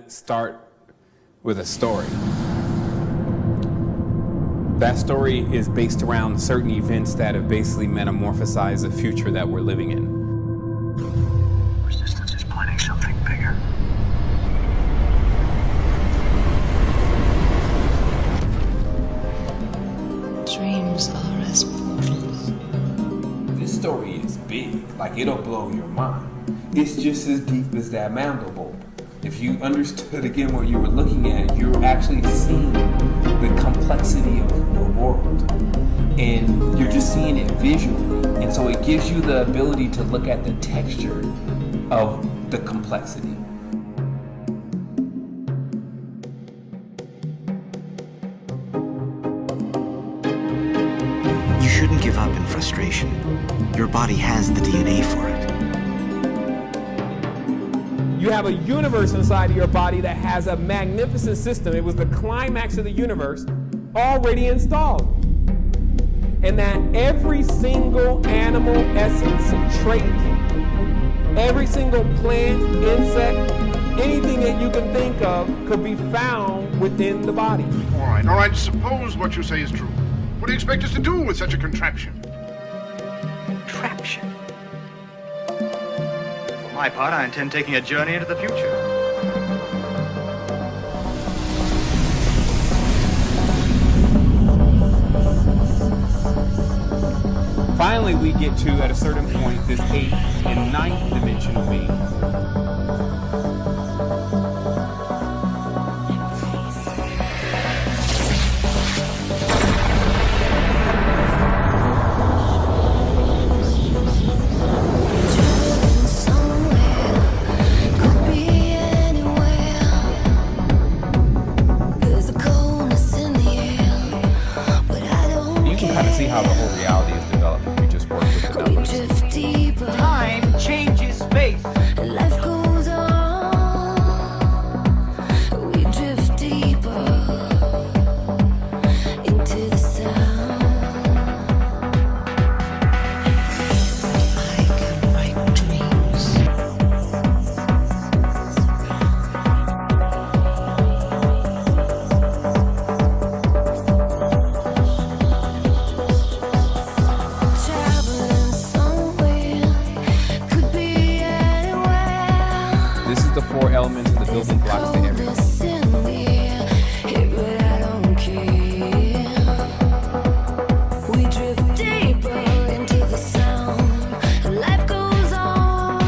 to start with a story. That story is based around certain events that have basically metamorphosized the future that we're living in. Resistance is planning something bigger. Dreams are as portals. This story is big, like it'll blow your mind. It's just as deep as that mandible. If you understood again what you were looking at, you're actually seeing the complexity of the world. And you're just seeing it visually. And so it gives you the ability to look at the texture of the complexity. You shouldn't give up in frustration. Your body has the DNA for it. You have a universe inside of your body that has a magnificent system. It was the climax of the universe already installed. And that every single animal essence and trait, every single plant, insect, anything that you can think of could be found within the body. All right, suppose what you say is true. What do you expect us to do with such a contraption? Contraption. For my part, I intend taking a journey into the future. Finally, we get to, at a certain point, this 8th and 9th dimensional being. See how the whole reality is developed if you just work with the numbers. Time changes space. Life goes on. We drift deeper into the sound. I can write dreams. Traveling somewhere, could be anywhere. This is the 4 elements of the building blocks to everything. Coldness in the air, hey, but I don't care. We drift deeper into the sound. Life goes on.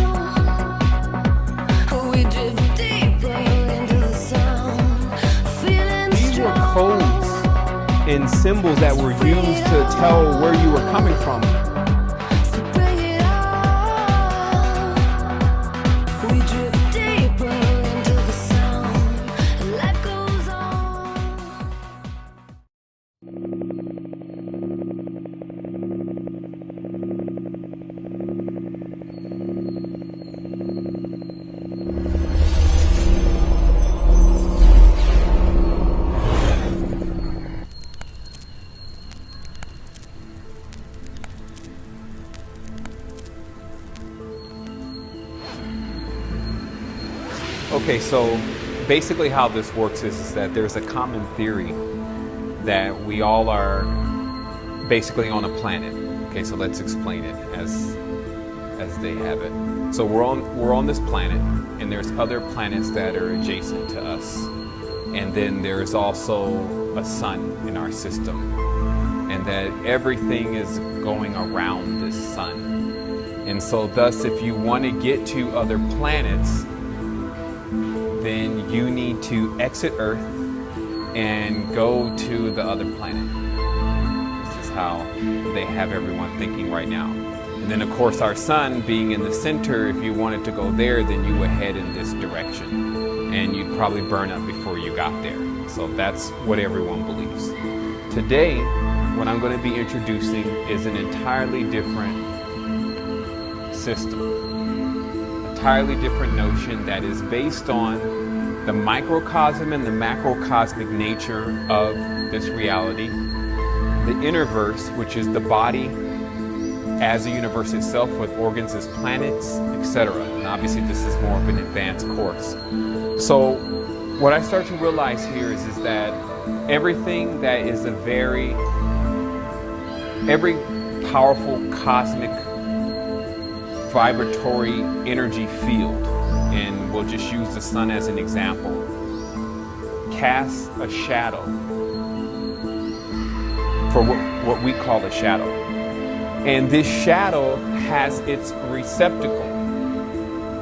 We drift deeper into the sound. Feeling These were strong. codes and symbols that were used to tell where you were coming from. So bring it on. We drift deeper into the sound. Life goes on. Okay, so basically how this works is that there's a common theory that we all are basically on a planet. Okay, so let's explain it as they have it. So we're on this planet, and there's other planets that are adjacent to us. And then there's also a sun in our system. And that everything is going around this sun. And so thus, if you want to get to other planets, then you need to exit Earth and go to the other planet. This is how they have everyone thinking right now. And then of course our sun being in the center, if you wanted to go there, then you would head in this direction. And you'd probably burn up before you got there. So that's what everyone believes. Today, what I'm going to be introducing is an entirely different system. Entirely different notion that is based on the microcosm and the macrocosmic nature of this reality, the innerverse, which is the body as a universe itself with organs as planets, etc. And obviously this is more of an advanced course. So what I start to realize here is that everything that is every powerful cosmic vibratory energy field, and we'll just use the sun as an example, casts a shadow for what we call a shadow. And this shadow has its receptacle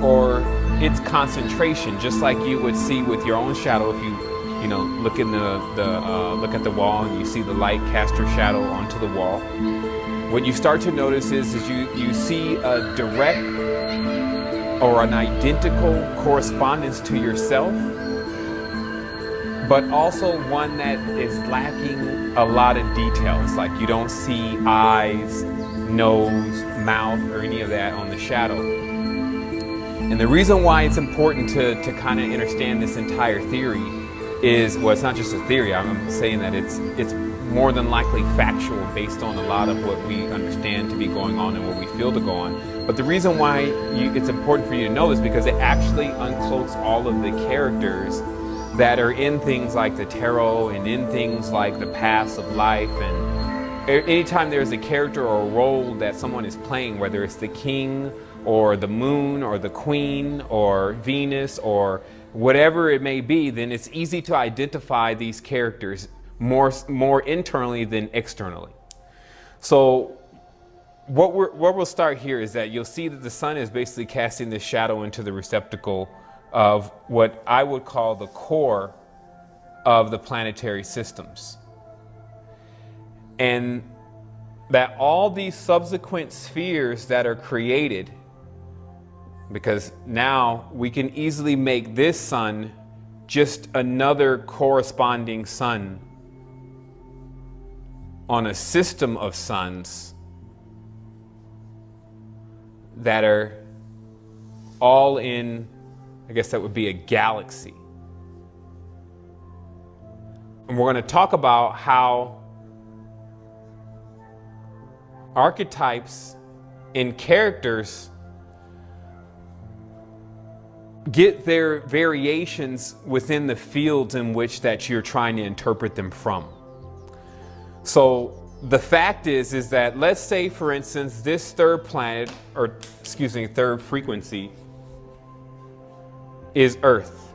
or its concentration, just like you would see with your own shadow. If you look in look at the wall and you see the light cast your shadow onto the wall, what you start to notice is you see a direct or an identical correspondence to yourself, but also one that is lacking a lot of details. Like you don't see eyes, nose, mouth, or any of that on the shadow. And the reason why it's important to kind of understand this entire theory is, well, it's not just a theory. I'm saying that it's more than likely factual based on a lot of what we understand to be going on and what we feel to go on. But the reason why it's important for you to know this, because it actually uncloaks all of the characters that are in things like the tarot and in things like the paths of life. And anytime there's a character or a role that someone is playing, whether it's the king or the moon or the queen or Venus or whatever it may be, then it's easy to identify these characters more internally than externally. So what we'll start here is that you'll see that the sun is basically casting this shadow into the receptacle of what I would call the core of the planetary systems. And that all these subsequent spheres that are created, because now we can easily make this sun just another corresponding sun on a system of suns that are all in, I guess that would be a galaxy. And we're going to talk about how archetypes and characters get their variations within the fields in which that you're trying to interpret them from. So the fact is that, let's say, for instance, this third frequency is Earth.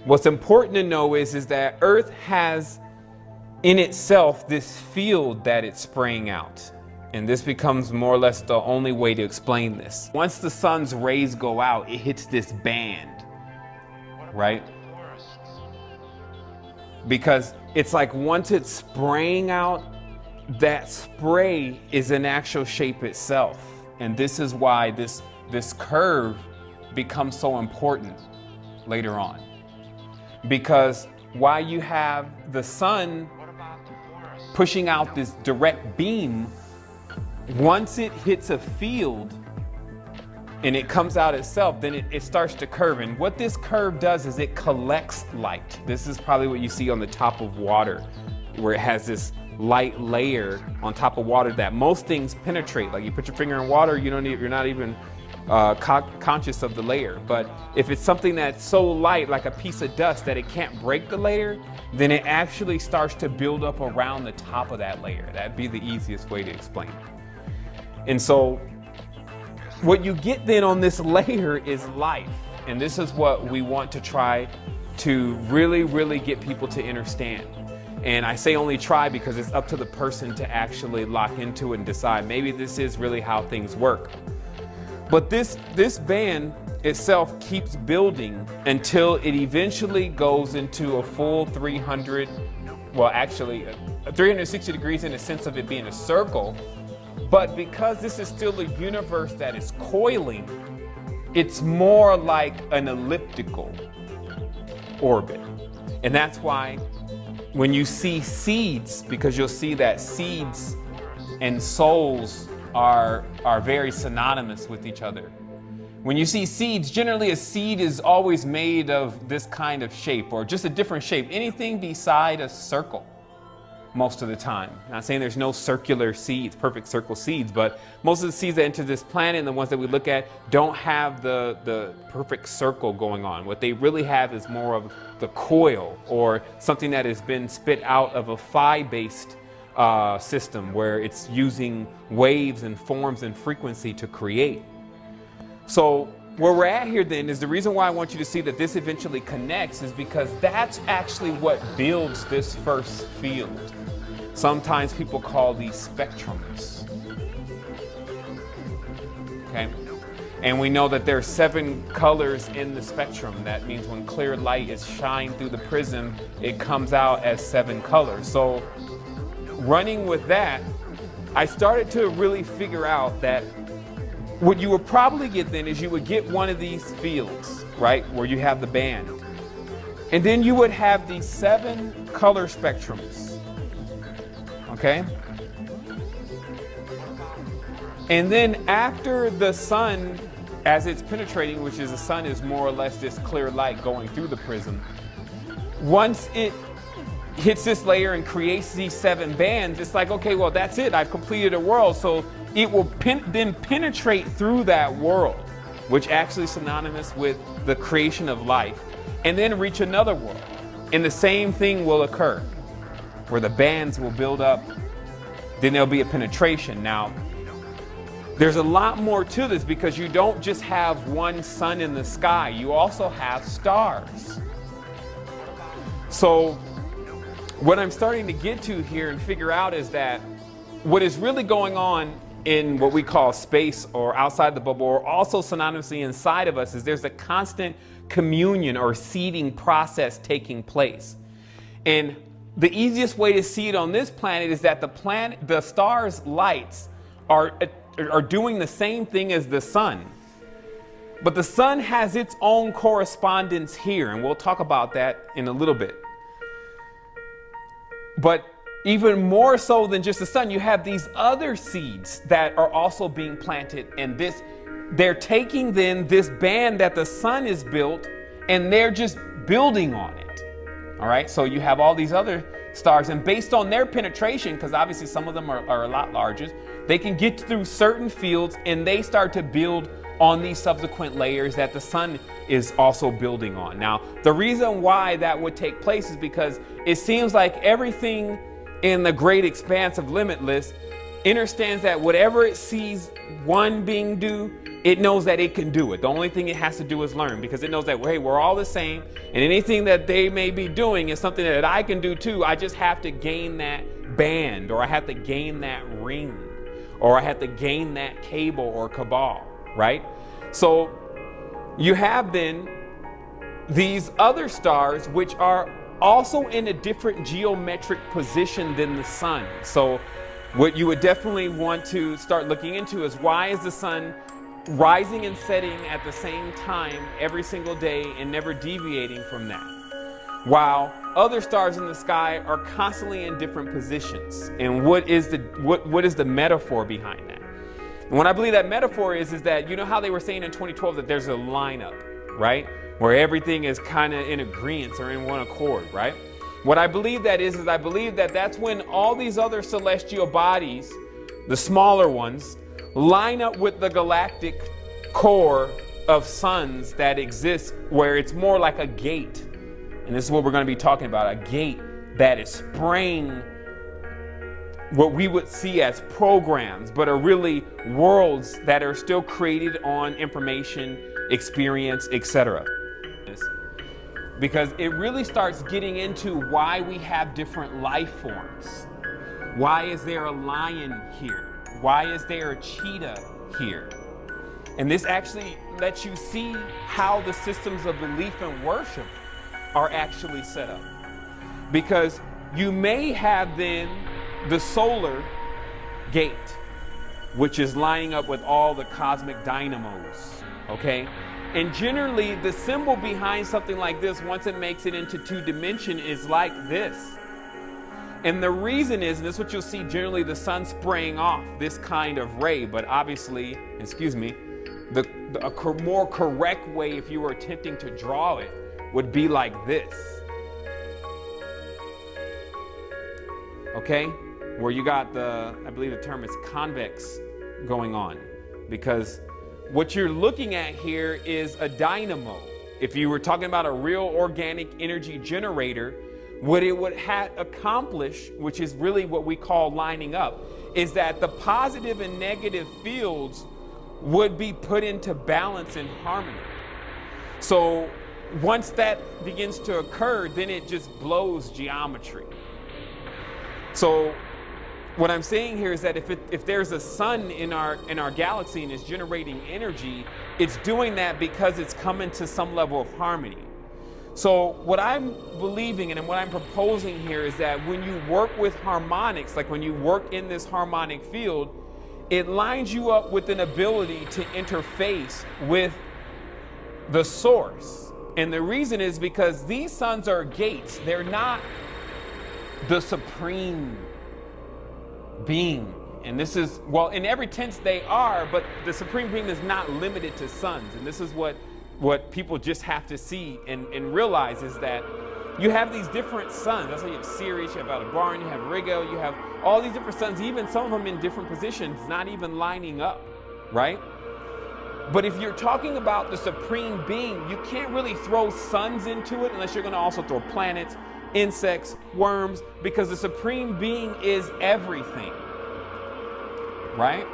What's important to know is that Earth has in itself this field that it's spraying out. And this becomes more or less the only way to explain this. Once the sun's rays go out, it hits this band, right? Because it's like once it's spraying out, that spray is an actual shape itself. And this is why this curve becomes so important later on. Because while you have the sun pushing out this direct beam, once it hits a field and it comes out itself, then it starts to curve. And what this curve does is it collects light. This is probably what you see on the top of water, where it has this light layer on top of water that most things penetrate. Like you put your finger in water, you're not even conscious of the layer. But if it's something that's so light, like a piece of dust, that it can't break the layer, then it actually starts to build up around the top of that layer. That'd be the easiest way to explain it. And so what you get then on this layer is life. And this is what we want to try to really, really get people to understand. And I say only try because it's up to the person to actually lock into it and decide maybe this is really how things work. But this band itself keeps building until it eventually goes into a full 360 degrees in the sense of it being a circle. But because this is still a universe that is coiling, it's more like an elliptical orbit. And that's why when you see seeds, because you'll see that seeds and souls are very synonymous with each other. When you see seeds, generally a seed is always made of this kind of shape or just a different shape, anything beside a circle. most of the time. Not saying there's no circular seeds, perfect circle seeds, but most of the seeds that enter this planet and the ones that we look at don't have the perfect circle going on. What they really have is more of the coil, or something that has been spit out of a phi-based system where it's using waves and forms and frequency to create. So where we're at here then is the reason why I want you to see that this eventually connects is because that's actually what builds this first field. Sometimes people call these spectrums. Okay? And we know that there are 7 colors in the spectrum. That means when clear light is shined through the prism, it comes out as 7 colors. So running with that, I started to really figure out that what you would probably get then is you would get one of these fields, right, where you have the band. And then you would have these 7 color spectrums. Okay? And then after the sun, as it's penetrating, which is the sun is more or less this clear light going through the prism, once it hits this layer and creates these 7 bands, it's like, okay, well, that's it. I've completed a world. So it will then penetrate through that world, which actually is synonymous with the creation of life, and then reach another world. And the same thing will occur, where the bands will build up, then there'll be a penetration. Now, there's a lot more to this because you don't just have one sun in the sky, you also have stars. So what I'm starting to get to here and figure out is that what is really going on in what we call space or outside the bubble, or also synonymously inside of us, is there's a constant communion or seeding process taking place. And the easiest way to see it on this planet is that the star's lights are doing the same thing as the sun. But the sun has its own correspondence here, and we'll talk about that in a little bit. But even more so than just the sun, you have these other seeds that are also being planted, and they're taking then this band that the sun is built, and they're just building on it. All right, so you have all these other stars, and based on their penetration, because obviously some of them are a lot larger, they can get through certain fields and they start to build on these subsequent layers that the sun is also building on. Now, the reason why that would take place is because it seems like everything in the great expanse of Limitless understands that whatever it sees one being do, it knows that it can do it. The only thing it has to do is learn, because it knows that, hey, we're all the same, and anything that they may be doing is something that I can do too. I just have to gain that band, or I have to gain that ring, or I have to gain that cable or cabal, right? So you have then these other stars which are also in a different geometric position than the sun. So what you would definitely want to start looking into is, why is the sun rising and setting at the same time every single day and never deviating from that, while other stars in the sky are constantly in different positions? And what is the metaphor behind that? And what I believe that metaphor is that, you know how they were saying in 2012 that there's a lineup, right, where everything is kind of in agreement or in one accord, right? What I believe that is I believe that that's when all these other celestial bodies, the smaller ones, line up with the galactic core of suns that exist, where it's more like a gate. And this is what we're going to be talking about, a gate that is spraying what we would see as programs, but are really worlds that are still created on information, experience, etc. Because it really starts getting into why we have different life forms. Why is there a lion here? Why is there a cheetah here? And this actually lets you see how the systems of belief and worship are actually set up. Because you may have then the solar gate, which is lining up with all the cosmic dynamos, okay? And generally, the symbol behind something like this, once it makes it into 2 dimension, is like this. And the reason is, and this is what you'll see generally, the sun spraying off this kind of ray, but obviously, a more correct way, if you were attempting to draw it, would be like this. okay? Where you got I believe the term is convex going on, because what you're looking at here is a dynamo. If you were talking about a real organic energy generator, what it would have accomplished, which is really what we call lining up, is that the positive and negative fields would be put into balance and harmony. So once that begins to occur, then it just blows geometry. So what I'm saying here is that if there's a sun in our galaxy and is generating energy, it's doing that because it's coming to some level of harmony. So what I'm believing and what I'm proposing here is that when you work with harmonics, like when you work in this harmonic field, it lines you up with an ability to interface with the source. And the reason is because these suns are gates. They're not the supreme being. And this is, well, in every tense they are, but the supreme being is not limited to suns. And this is what people just have to see and realize, is that you have these different suns. That's why you have Sirius, you have Aldebaran, you have Rigel, you have all these different suns, even some of them in different positions, not even lining up, right? But if you're talking about the supreme being, you can't really throw suns into it unless you're going to also throw planets, insects, worms, because the supreme being is everything, right?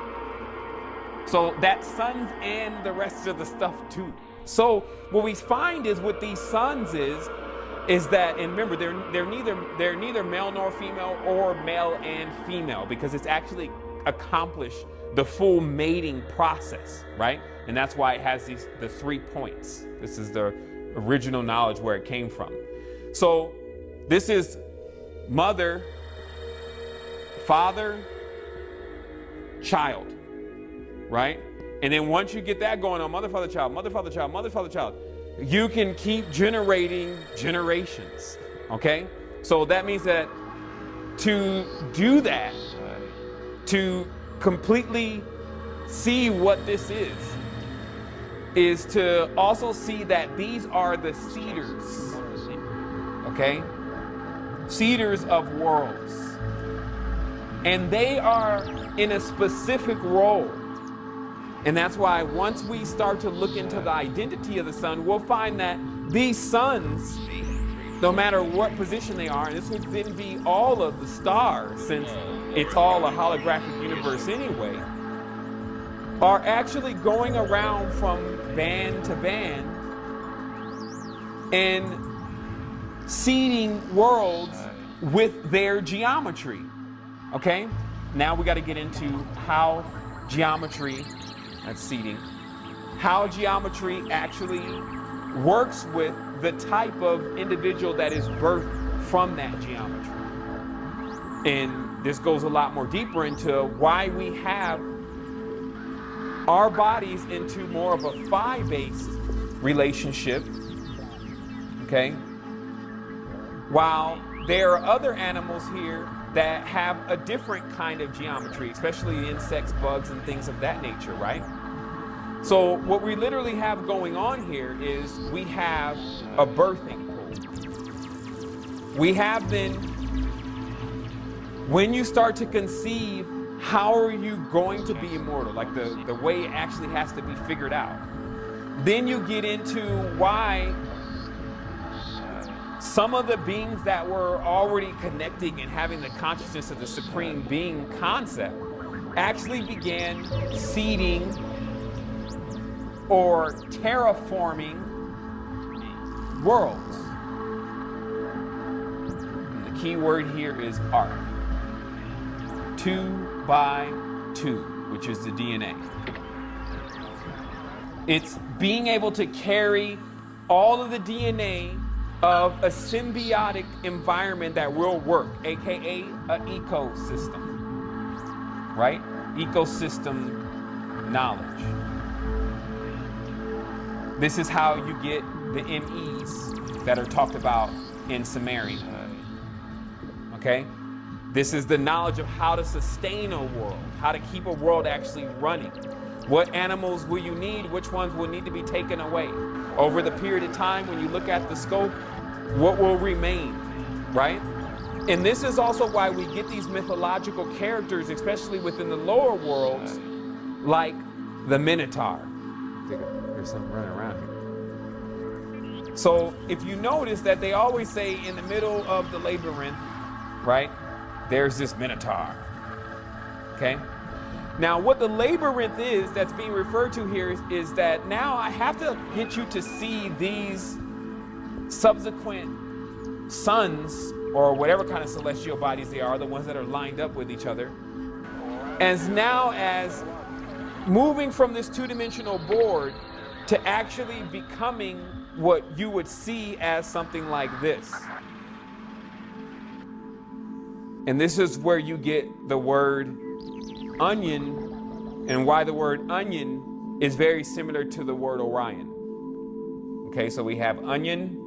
So that's suns and the rest of the stuff too. So what we find is with these suns is that, and remember, they're neither male nor female, or male and female, because it's actually accomplished the full mating process, right? And that's why it has the 3 points. This is the original knowledge where it came from. So this is mother, father, child, right? And then once you get that going on, mother, father, child, mother, father, child, mother, father, child, you can keep generating generations, okay? So that means that to do that, to completely see what this is to also see that these are the seeders, okay? Seeders of worlds. And they are in a specific role. And that's why once we start to look into the identity of the sun, we'll find that these suns, no matter what position they are, and this would then be all of the stars, since it's all a holographic universe anyway, are actually going around from band to band and seeding worlds with their geometry. Okay? Now we got to get into how geometry, that's seeding, how geometry actually works with the type of individual that is birthed from that geometry. And this goes a lot more deeper into why we have our bodies into more of a phi-based relationship, okay? While there are other animals here that have a different kind of geometry, especially insects, bugs, and things of that nature, right? So what we literally have going on here is we have a birthing pool. We have then, when you start to conceive, how are you going to be immortal? Like the way it actually has to be figured out. Then you get into why some of the beings that were already connecting and having the consciousness of the supreme being concept actually began seeding or terraforming worlds. And the key word here is arc. 2 by 2, which is the DNA. It's being able to carry all of the DNA of a symbiotic environment that will work, aka an ecosystem, right? Ecosystem knowledge. This is how you get the MEs that are talked about in Sumerian, okay? This is the knowledge of how to sustain a world, how to keep a world actually running. What animals will you need? Which ones will need to be taken away? Over the period of time, when you look at the scope, what will remain, right? And this is also why we get these mythological characters, especially within the lower worlds, like the Minotaur. There's something running around here. So if you notice that they always say in the middle of the labyrinth, right, there's this Minotaur. Okay? Now what the labyrinth is that's being referred to here is that now I have to get you to see these subsequent suns, or whatever kind of celestial bodies they are, the ones that are lined up with each other, as moving from this two-dimensional board to actually becoming what you would see as something like this. And this is where you get the word onion, and why the word onion is very similar to the word Orion. Okay, so we have onion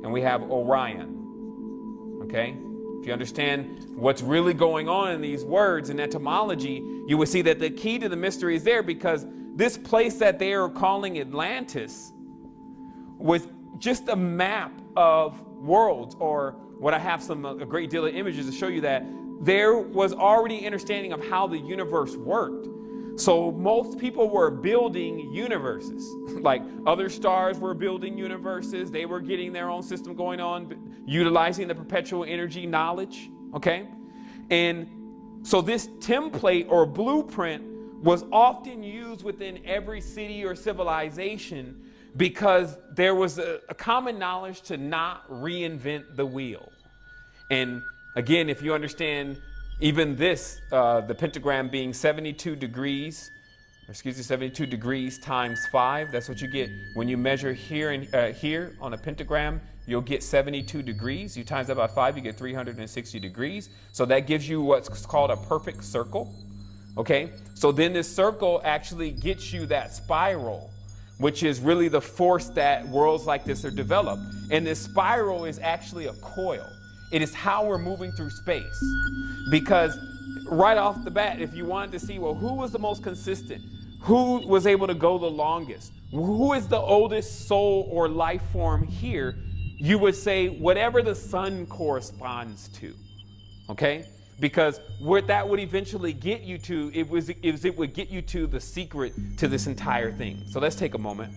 and we have Orion. Okay, if you understand what's really going on in these words and etymology, you will see that the key to the mystery is there, because this place that they are calling Atlantis was just a map of worlds, or what I have a great deal of images to show you that there was already understanding of how the universe worked. So most people were building universes, like other stars were building universes. They were getting their own system going on, utilizing the perpetual energy knowledge, okay? And so this template or blueprint was often used within every city or civilization, because there was a common knowledge to not reinvent the wheel. And again, if you understand even this, the pentagram being 72 degrees times 5, that's what you get when you measure here and here on a pentagram. You'll get 72 degrees. You times that by 5, you get 360 degrees. So that gives you what's called a perfect circle. Okay, so then this circle actually gets you that spiral, which is really the force that worlds like this are developed. And this spiral is actually a coil. It is how we're moving through space. Because right off the bat, if you wanted to see, well, who was the most consistent? Who was able to go the longest? Who is the oldest soul or life form here? You would say whatever the sun corresponds to, okay? Because what that would eventually get you to, it would get you to the secret to this entire thing. So let's take a moment.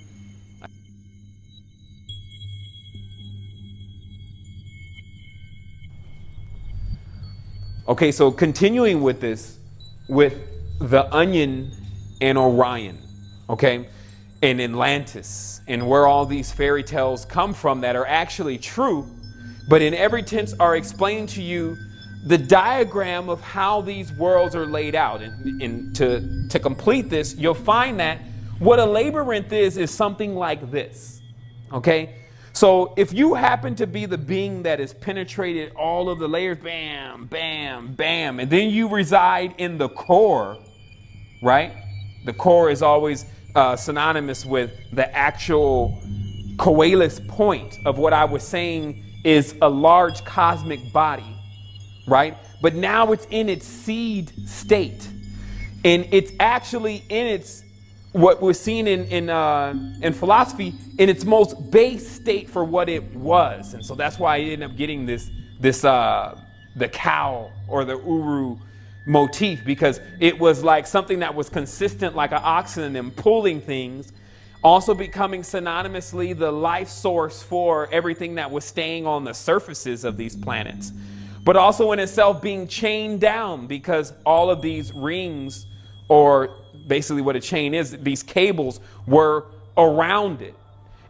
Okay, so continuing with this, with the onion and Orion, okay, and Atlantis, and where all these fairy tales come from that are actually true, but in every tense are explaining to you the diagram of how these worlds are laid out. And to complete this, you'll find that what a labyrinth is something like this, okay? So if you happen to be the being that has penetrated all of the layers, bam, bam, bam, and then you reside in the core, right? The core is always synonymous with the actual coalesce point of what I was saying is a large cosmic body, right? But now it's in its seed state, and it's actually in its, what we're seeing in philosophy, in its most base state for what it was. And so that's why I ended up getting the cow or the uru motif, because it was like something that was consistent like an oxen and pulling things, also becoming synonymously the life source for everything that was staying on the surfaces of these planets, but also in itself being chained down, because all of these rings, or basically what a chain is, these cables were around it.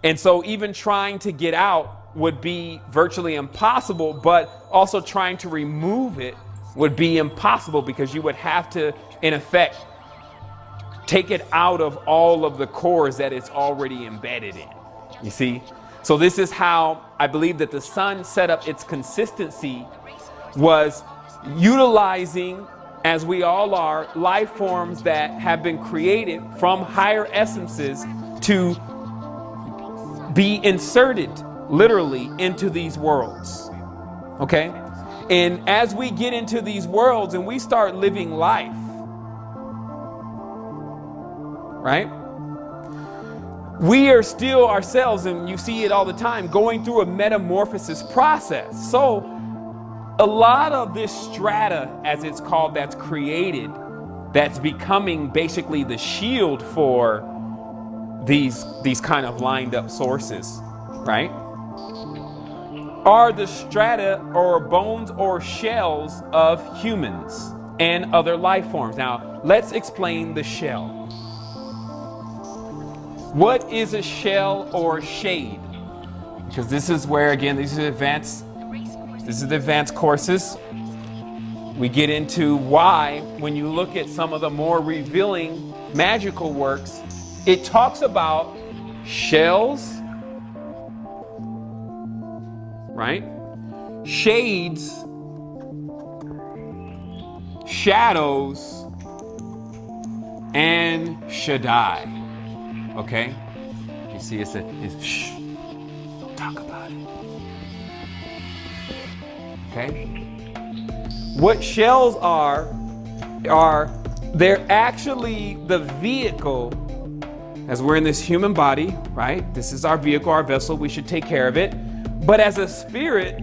And so even trying to get out would be virtually impossible, but also trying to remove it would be impossible, because you would have to, in effect, take it out of all of the cores that it's already embedded in, you see? So this is how I believe that the sun set up its consistency, was utilizing, as we all are, life forms that have been created from higher essences to be inserted literally into these worlds, okay? And as we get into these worlds and we start living life, right? We are still ourselves, and you see it all the time, going through a metamorphosis process. So a lot of this strata, as it's called, that's created, that's becoming basically the shield for these kind of lined up sources, right? Are the strata or bones or shells of humans and other life forms. Now, let's explain the shell. What is a shell or shade? Because this is where, again, this is the advanced courses. We get into why, when you look at some of the more revealing magical works, it talks about shells, right? Shades, shadows, and Shaddai. Okay? You see, it's shh, don't talk about it. Okay? What shells are they're actually the vehicle, as we're in this human body, right? This is our vehicle, our vessel, we should take care of it. But as a spirit,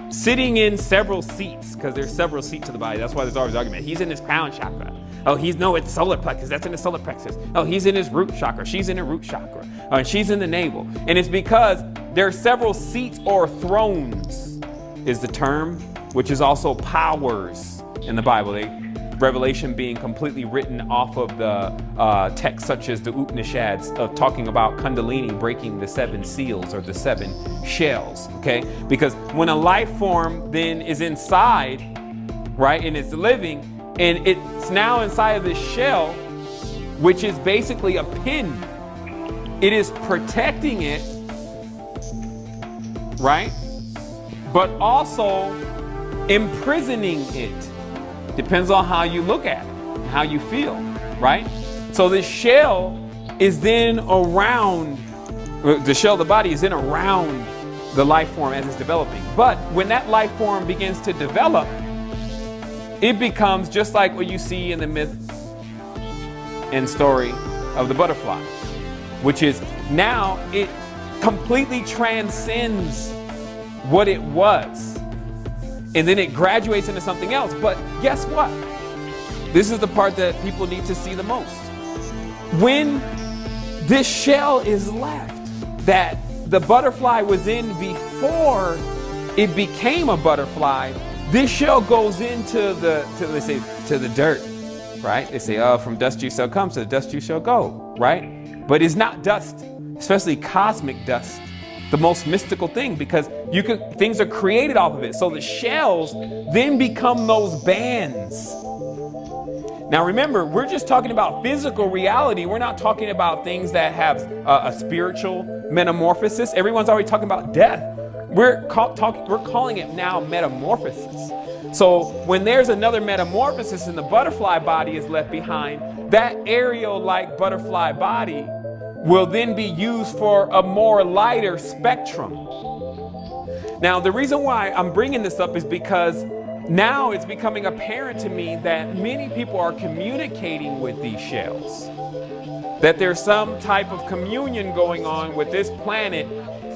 sitting in several seats, because there's several seats of the body, that's why there's always argument. He's in his crown chakra. Oh, it's solar plexus, that's in the solar plexus. Oh, he's in his root chakra, she's in the root chakra. And she's in the navel. And it's because there are several seats or thrones, is the term, which is also powers in the Bible. Revelation being completely written off of the texts such as the Upanishads of talking about Kundalini breaking the 7 seals or the 7 shells, okay? Because when a life form then is inside, right, and it's living, and it's now inside of this shell, which is basically a pin. It is protecting it, right? But also imprisoning it. Depends on how you look at it, how you feel, right? So this shell is then around, the shell of the body is then around the life form as it's developing. But when that life form begins to develop, it becomes just like what you see in the myth and story of the butterfly, which is now it completely transcends what it was. And then it graduates into something else. But guess what? This is the part that people need to see the most. When this shell is left that the butterfly was in before it became a butterfly, this shell goes into the dirt, right? They say, oh, from dust you shall come, to the dust you shall go, right? But it's not dust, especially cosmic dust, the most mystical thing, because things are created off of it. So the shells then become those bands. Now remember, we're just talking about physical reality. We're not talking about things that have a spiritual metamorphosis. Everyone's already talking about death. We're calling it now metamorphosis. So when there's another metamorphosis and the butterfly body is left behind, that aerial-like butterfly body will then be used for a more lighter spectrum. Now, the reason why I'm bringing this up is because now it's becoming apparent to me that many people are communicating with these shells, that there's some type of communion going on with this planet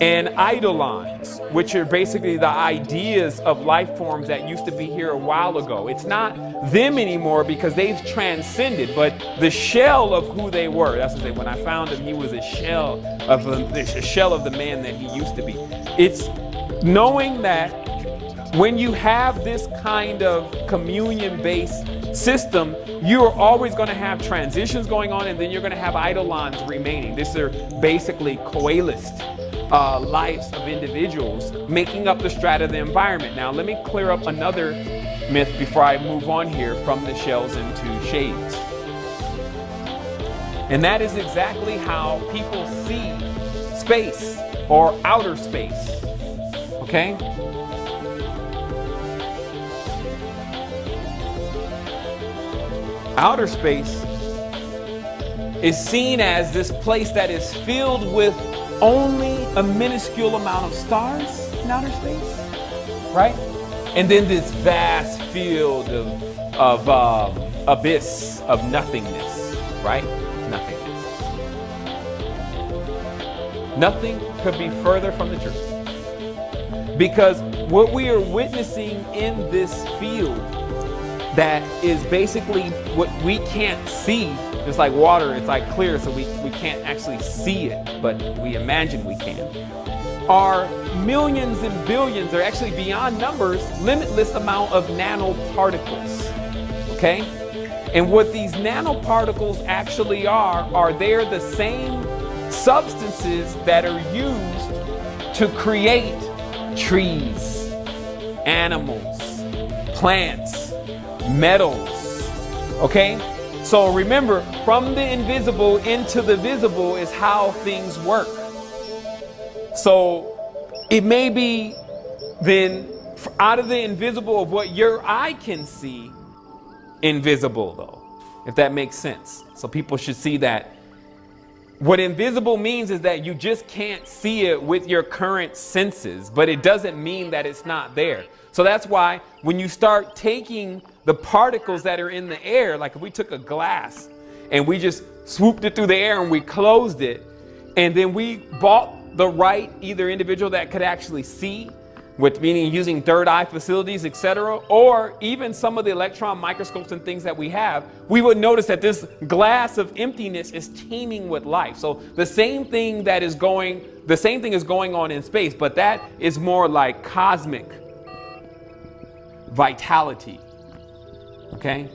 and eidolons, which are basically the ideas of life forms that used to be here a while ago. It's not them anymore because they've transcended, but the shell of who they were. That's what they say. When I found him, he was a shell of the man that he used to be. It's knowing that when you have this kind of communion-based system, you are always going to have transitions going on, and then you're going to have eidolons remaining. These are basically coalesced lives of individuals making up the strata of the environment. Now, let me clear up another myth before I move on here from the shells into shades. And that is exactly how people see space or outer space. Okay? Outer space is seen as this place that is filled with only a minuscule amount of stars in outer space, right? And then this vast field of abyss of nothingness, right? Nothingness. Nothing could be further from the truth. Because what we are witnessing in this field that is basically what we can't see, it's like water, it's like clear, so we can't actually see it, but we imagine we can, are millions and billions, or actually beyond numbers, limitless amount of nanoparticles, okay? And what these nanoparticles actually are they're the same substances that are used to create trees, animals, plants, metals, okay? So remember, from the invisible into the visible is how things work. So it may be then out of the invisible of what your eye can see, invisible though, if that makes sense. So people should see that what invisible means is that you just can't see it with your current senses, but it doesn't mean that it's not there. So that's why when you start taking the particles that are in the air, like if we took a glass and we just swooped it through the air and we closed it, and then we bought the right either individual that could actually see, with meaning using third eye facilities, etc., or even some of the electron microscopes and things that we have, we would notice that this glass of emptiness is teeming with life. So the same thing is going on in space, but that is more like cosmic vitality. Okay?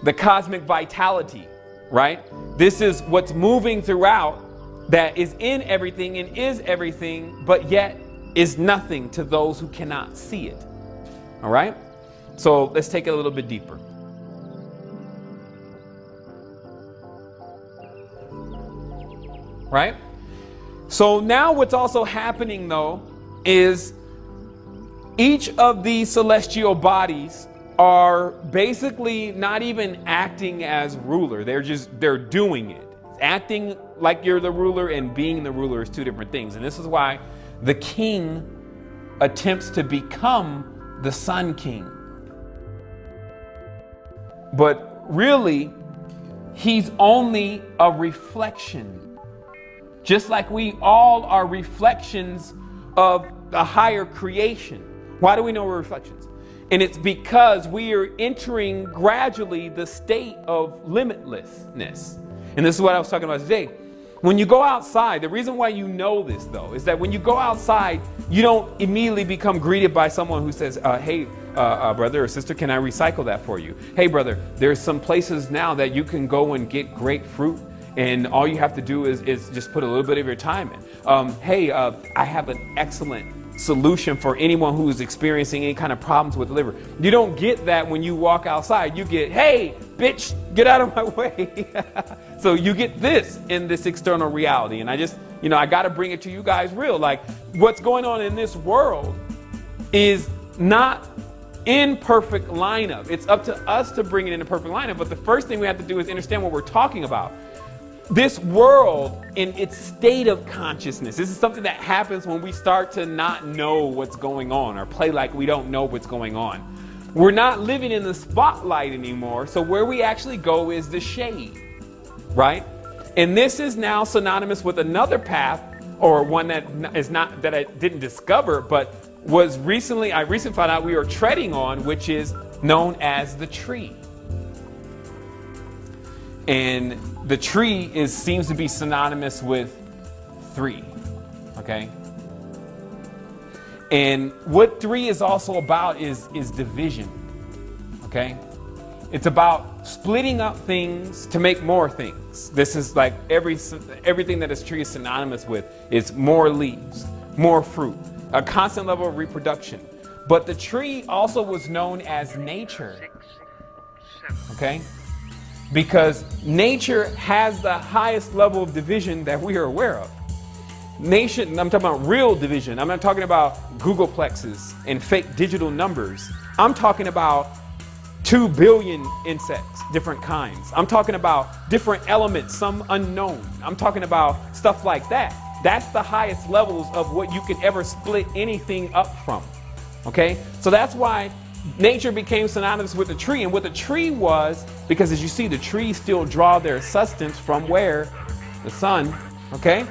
The cosmic vitality, right? This is what's moving throughout, that is in everything and is everything, but yet is nothing to those who cannot see it. All right? So let's take it a little bit deeper. Right? So now what's also happening though is each of these celestial bodies are basically not even acting as ruler. They're doing it. Acting like you're the ruler and being the ruler is two different things. And this is why the king attempts to become the sun king. But really, he's only a reflection. Just like we all are reflections of the higher creation. Why do we know we're reflections? And it's because we are entering gradually the state of limitlessness. And this is what I was talking about today. When you go outside, the reason why you know this though, is that when you go outside, you don't immediately become greeted by someone who says, hey, brother or sister, can I recycle that for you? Hey, brother, there's some places now that you can go and get great fruit, and all you have to do is just put a little bit of your time in. Hey, I have an excellent solution for anyone who is experiencing any kind of problems with the liver. You don't get that when you walk outside. You get, hey, bitch, get out of my way. So you get this in this external reality. And I just, I got to bring it to you guys real. Like what's going on in this world is not in perfect lineup. It's up to us to bring it in a perfect lineup. But the first thing we have to do is understand what we're talking about. This world in its state of consciousness, this is something that happens when we start to not know what's going on or play like we don't know what's going on. We're not living in the spotlight anymore, so where we actually go is the shade, right? And this is now synonymous with another path, or one that is not, that I didn't discover, but was recently, I recently found out we are treading on, which is known as the tree. And the tree seems to be synonymous with 3, okay? And what 3 is also about is division, okay? It's about splitting up things to make more things. This is like everything that this tree is synonymous with is more leaves, more fruit, a constant level of reproduction. But the tree also was known as nature, okay? Because nature has the highest level of division that we are aware of. I'm talking about real division. I'm not talking about Googleplexes and fake digital numbers. I'm talking about 2 billion insects, different kinds. I'm talking about different elements, some unknown. I'm talking about stuff like that. That's the highest levels of what you could ever split anything up from. Okay? So that's why nature became synonymous with the tree. And what the tree was, because as you see, the trees still draw their sustenance from where? The sun, okay?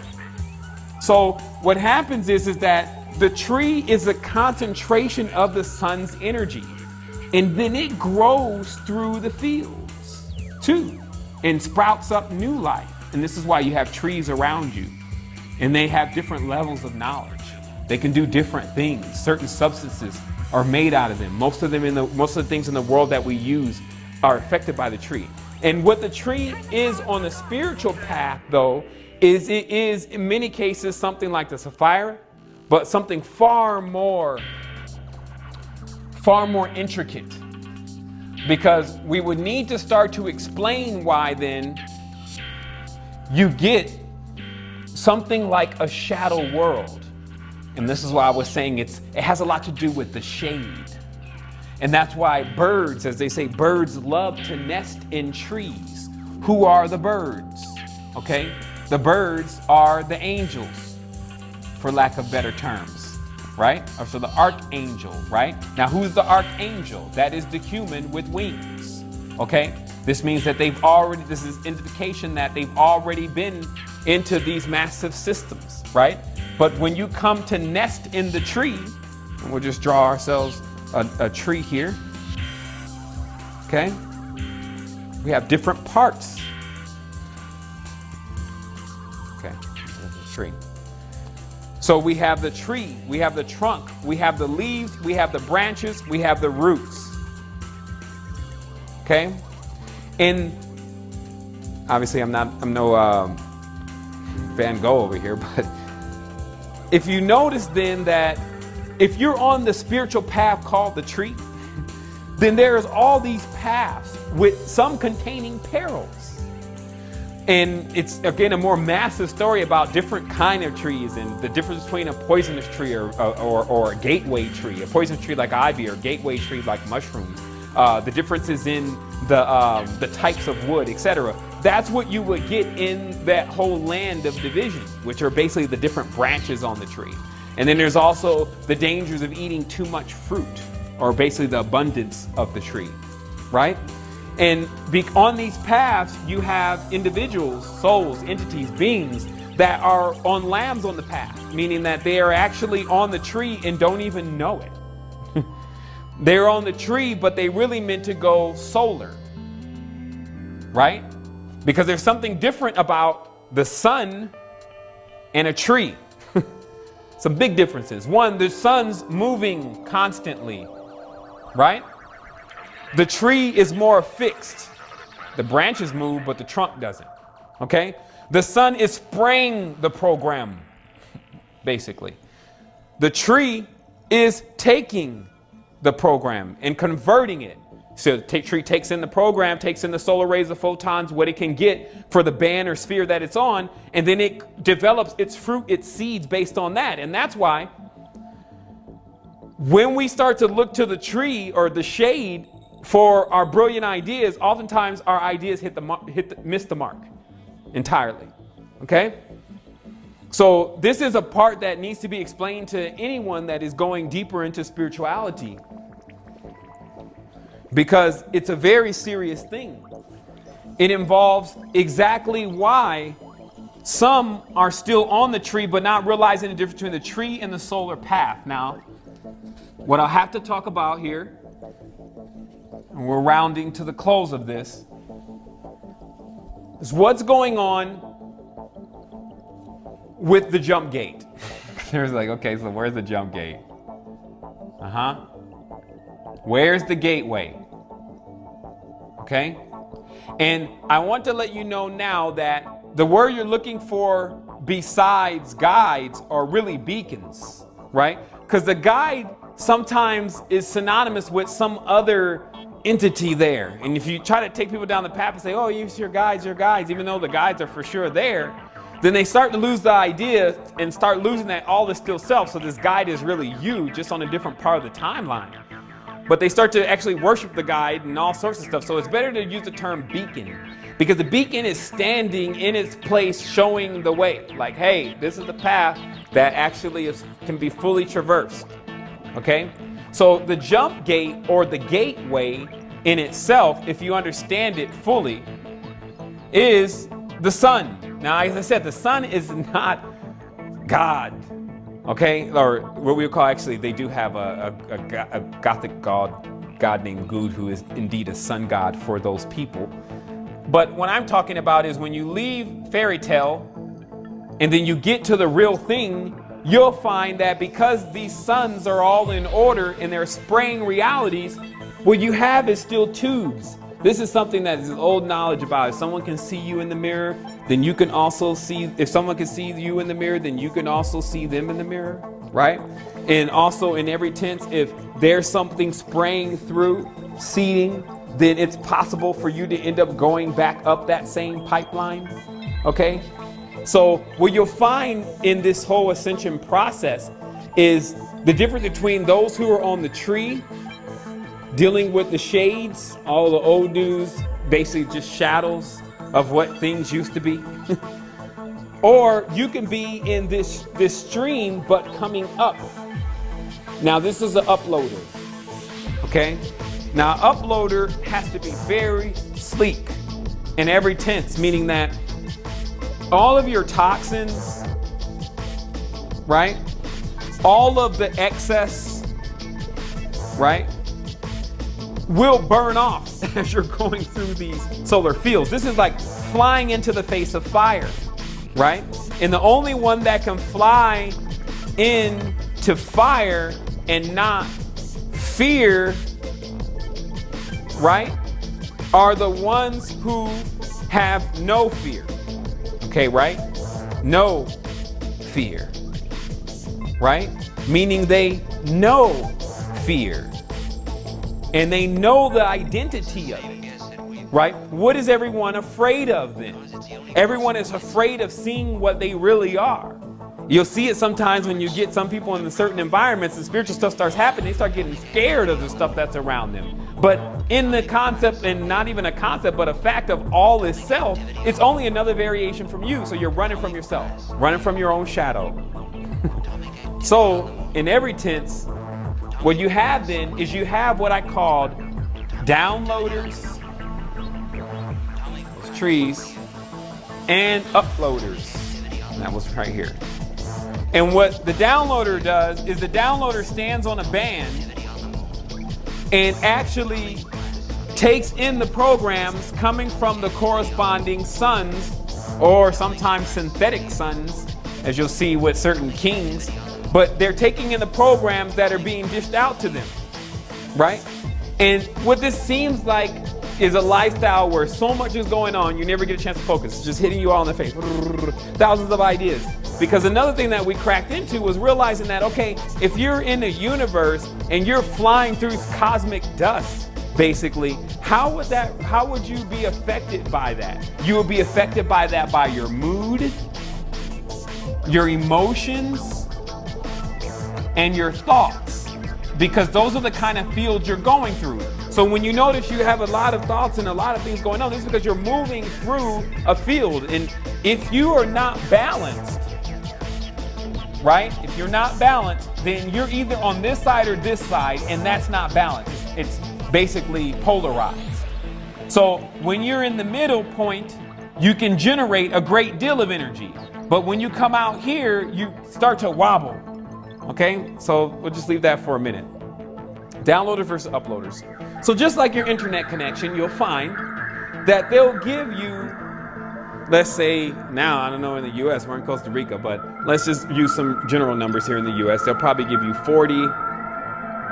So what happens is that the tree is a concentration of the sun's energy. And then it grows through the fields too and sprouts up new life. And this is why you have trees around you. And they have different levels of knowledge. They can do different things. Certain substances are made out of them. Most of the things in the world that we use are affected by the tree. And what the tree is on the spiritual path, though, is it is in many cases something like the sapphire, but something far more intricate. Because we would need to start to explain why then you get something like a shadow world. And this is why I was saying it has a lot to do with the shade. And that's why birds, as they say, birds love to nest in trees. Who are the birds? Okay? The birds are the angels, for lack of better terms, right? Or so the archangel, right? Now, who's the archangel? That is the human with wings, okay? This means that this is indication that they've already been into these massive systems, right? But when you come to nest in the tree, and we'll just draw ourselves a tree here, okay? We have different parts. Okay, there's a tree. So we have the tree, we have the trunk, we have the leaves, we have the branches, we have the roots. Okay? And obviously I'm no Van Gogh over here, but if you notice then that if you're on the spiritual path called the tree, then there's all these paths with some containing perils. And it's, again, a more massive story about different kind of trees and the difference between a poisonous tree or a gateway tree, a poisonous tree like ivy or a gateway tree like mushrooms, the differences in the types of wood, etc. That's what you would get in that whole land of division, which are basically the different branches on the tree. And then there's also the dangers of eating too much fruit, or basically the abundance of the tree, right? And on these paths, you have individuals, souls, entities, beings that are on lambs on the path, meaning that they are actually on the tree and don't even know it. They're on the tree, but they really meant to go solar, right? Because there's something different about the sun and a tree. Some big differences. One, the sun's moving constantly, right? The tree is more fixed. The branches move, but the trunk doesn't. Okay? The sun is spraying the program, basically. The tree is taking the program and converting it. So the tree takes in the program, takes in the solar rays, the photons, what it can get for the band or sphere that it's on, and then it develops its fruit, its seeds based on that. And that's why when we start to look to the tree or the shade for our brilliant ideas, oftentimes our ideas miss the mark entirely. Okay? So this is a part that needs to be explained to anyone that is going deeper into spirituality, because it's a very serious thing. It involves exactly why some are still on the tree but not realizing the difference between the tree and the solar path. Now, what I'll have to talk about here, and we're rounding to the close of this, is what's going on with the jump gate. There's like, okay, so where's the jump gate? Where's the gateway? Okay? And I want to let you know now that the word you're looking for besides guides are really beacons, right? Because the guide sometimes is synonymous with some other entity there. And if you try to take people down the path and say, oh, use your guides, even though the guides are for sure there, then they start to lose the idea and start losing that all is still self. So this guide is really you, just on a different part of the timeline. But they start to actually worship the guide and all sorts of stuff. So it's better to use the term beacon, because the beacon is standing in its place showing the way. Like, hey, this is the path that actually can be fully traversed. Okay? So the jump gate, or the gateway in itself, if you understand it fully, is the sun. Now, as I said, the sun is not God. Okay, or what we would call, actually, they do have a Gothic god named Good, who is indeed a sun god for those people. But what I'm talking about is when you leave fairy tale and then you get to the real thing, you'll find that because these suns are all in order and they're spraying realities, what you have is still tubes. This is something that is old knowledge about. If someone can see you in the mirror, then you can also see, if someone can see you in the mirror, then you can also see them in the mirror, right? And also in every tense, if there's something spraying through, seeding, then it's possible for you to end up going back up that same pipeline, okay? So what you'll find in this whole ascension process is the difference between those who are on the tree, dealing with the shades, all the old news, basically just shadows of what things used to be. Or you can be in this stream, but coming up. Now this is an uploader, okay? Now uploader has to be very sleek in every tense, meaning that all of your toxins, right? All of the excess, right? Will burn off as you're going through these solar fields. This is like flying into the face of fire, right? And the only one that can fly into fire and not fear, right, are the ones who have no fear. Okay, right? No fear, right? Meaning they know fear. And they know the identity of it, right? What is everyone afraid of then? Everyone is afraid of seeing what they really are. You'll see it sometimes when you get some people in certain environments, the spiritual stuff starts happening, they start getting scared of the stuff that's around them. But in the concept, and not even a concept, but a fact of all is self, it's only another variation from you. So you're running from yourself, running from your own shadow. So in every tense, what you have then is you have what I called downloaders, those trees, and uploaders. And that was right here. And what the downloader does is the downloader stands on a band and actually takes in the programs coming from the corresponding suns, or sometimes synthetic suns, as you'll see with certain kings. But they're taking in the programs that are being dished out to them, right? And what this seems like is a lifestyle where so much is going on, you never get a chance to focus. It's just hitting you all in the face. Thousands of ideas. Because another thing that we cracked into was realizing that, okay, if you're in the universe and you're flying through cosmic dust, basically, how would you be affected by that? You would be affected by that by your mood, your emotions, and your thoughts, because those are the kind of fields you're going through. So when you notice you have a lot of thoughts and a lot of things going on, this is because you're moving through a field. And if you are not balanced, right? If you're not balanced, then you're either on this side or this side, and that's not balanced. It's basically polarized. So when you're in the middle point, you can generate a great deal of energy. But when you come out here, you start to wobble. Okay, so we'll just leave that for a minute. Downloaders versus uploaders. So just like your internet connection, you'll find that they'll give you, let's say now, I don't know in the US, we're in Costa Rica, but let's just use some general numbers here in the US. They'll probably give you 40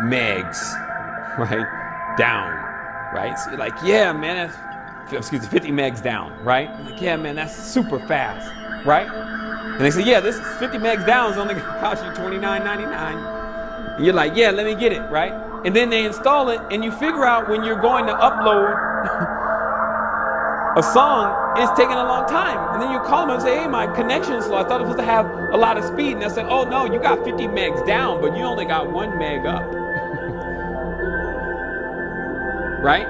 megs, right, down, right? So you're like, yeah, man, that's, 50 megs down, right? Like, yeah, man, that's super fast, right? And they say, yeah, this is 50 megs down is only gonna cost you $29.99. And you're like, yeah, let me get it, right? And then they install it, and you figure out when you're going to upload a song, it's taking a long time. And then you call them and say, hey, my connection is slow. I thought it was supposed to have a lot of speed. And they say, oh no, you got 50 megs down, but you only got 1 meg up. Right?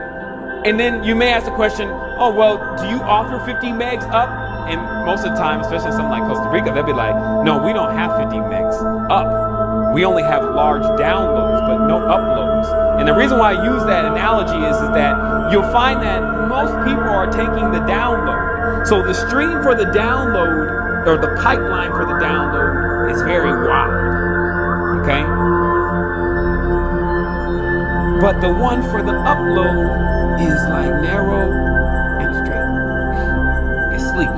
And then you may ask the question, oh, well, do you offer 50 megs up? And most of the time, especially in something like Costa Rica, they'll be like, no, we don't have 50 megs up. We only have large downloads, but no uploads. And the reason why I use that analogy is that you'll find that most people are taking the download. So the stream for the download, or the pipeline for the download, is very wide. Okay? But the one for the upload is like narrow and straight. It's sleek.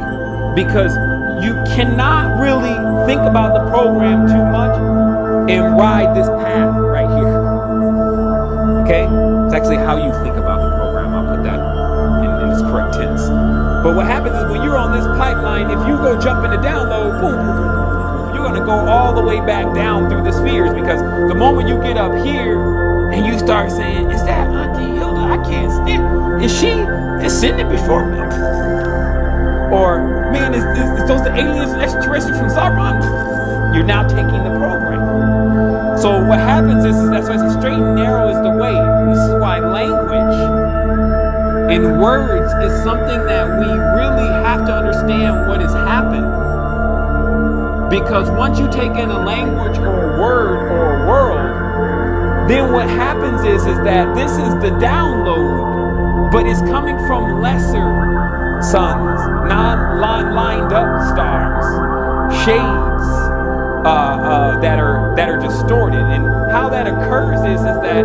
Because you cannot really think about the program too much and ride this path right here. Okay? It's actually how you think about the program. I'll put that in its correct tense. But what happens is when you're on this pipeline, if you go jump into download, boom, boom, boom, boom, boom, you're going to go all the way back down through the spheres, because the moment you get up here and you start saying, is that Auntie Hilda? I can't stand. Is she ascended before me? Or, man, is those the aliens and extraterrestrials from Sevan? You're now taking the program. So what happens is that's why I say straight and narrow is the way. And this is why language and words is something that we really have to understand what has happened. Because once you take in a language or a word or a world, then what happens is that this is the download, but it's coming from lesser suns, non-lined up stars, shades that are distorted. And how that occurs is that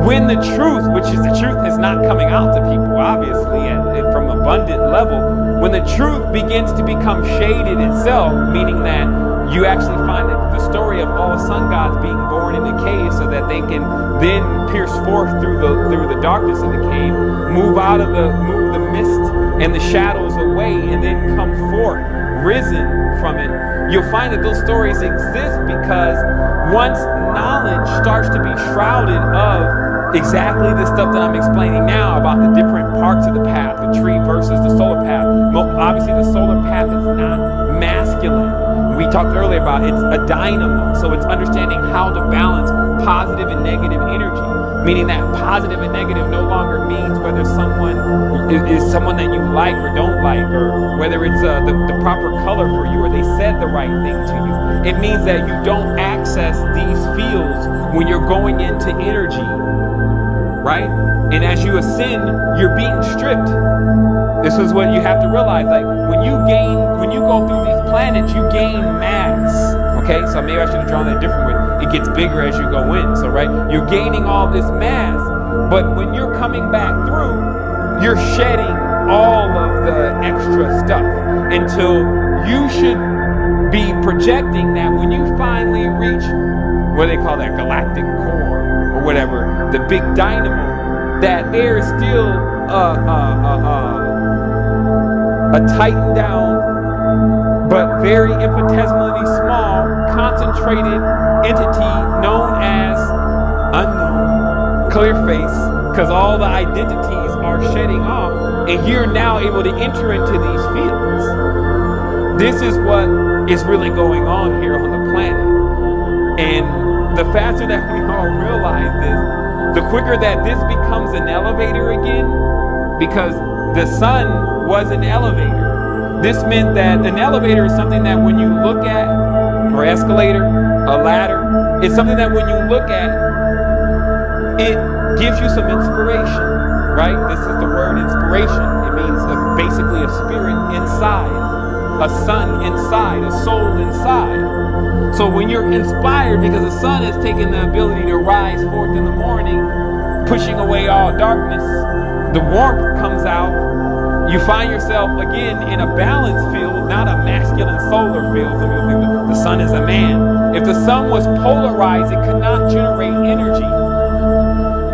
when the truth, which is the truth, is not coming out to people, obviously, from abundant level, when the truth begins to become shaded itself, meaning that you actually find that the story of all sun gods being born in the cave so that they can then pierce forth through the darkness of the cave, move the mist and the shadows away, and then come forth, risen from it. You'll find that those stories exist because once knowledge starts to be shrouded of exactly the stuff that I'm explaining now about the different parts of the path, the tree versus the solar path. Obviously, the solar path is not masculine. We talked earlier about it's a dynamo, so it's understanding how to balance positive and negative energy, meaning that positive and negative no longer means whether someone is someone that you like or don't like, or whether it's the proper color for you or they said the right thing to you. It means that you don't access these fields when you're going into energy, right? And as you ascend, you're being stripped. This is what you have to realize. Like when you go through these planets, you gain mass. Okay, so maybe I should have drawn that different way. It gets bigger as you go in. So right, you're gaining all this mass, but when you're coming back through, you're shedding all of the extra stuff until you should be projecting that when you finally reach what they call that galactic core or whatever, the big dynamo, that there is still a tightened down but very infinitesimally small concentrated entity known as unknown, clear face, because all the identities are shedding off, and you're now able to enter into these fields. This is what is really going on here on the planet. And the faster that we all realize this, the quicker that this becomes an elevator again, because the sun was an elevator. This meant that an elevator is something that when you look at, or escalator, a ladder, it's something that when you look at, it gives you some inspiration, right? This is the word inspiration. It means basically a spirit inside, a sun inside, a soul inside. So when you're inspired, because the sun has taken the ability to rise forth in the morning, pushing away all darkness, the warmth comes out. You find yourself again in a balanced field, not a masculine solar field. Some people think the sun is a man. If the sun was polarized, it could not generate energy.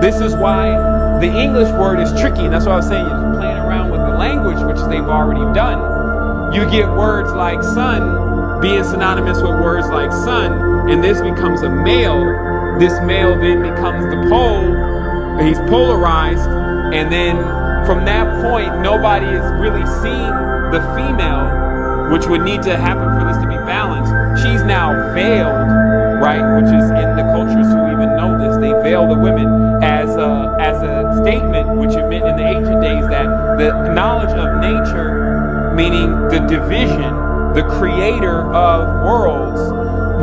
This is why the English word is tricky. And that's why I was saying, you're playing around with the language, which they've already done. You get words like sun being synonymous with words like sun, and this becomes a male. This male then becomes the pole. He's polarized, and then from that point, nobody is really seeing the female, which would need to happen for this to be balanced. She's now veiled, right? Which is in the cultures who even know this. They veil the women as a statement, which it meant in the ancient days that the knowledge of nature, meaning the division, the creator of worlds,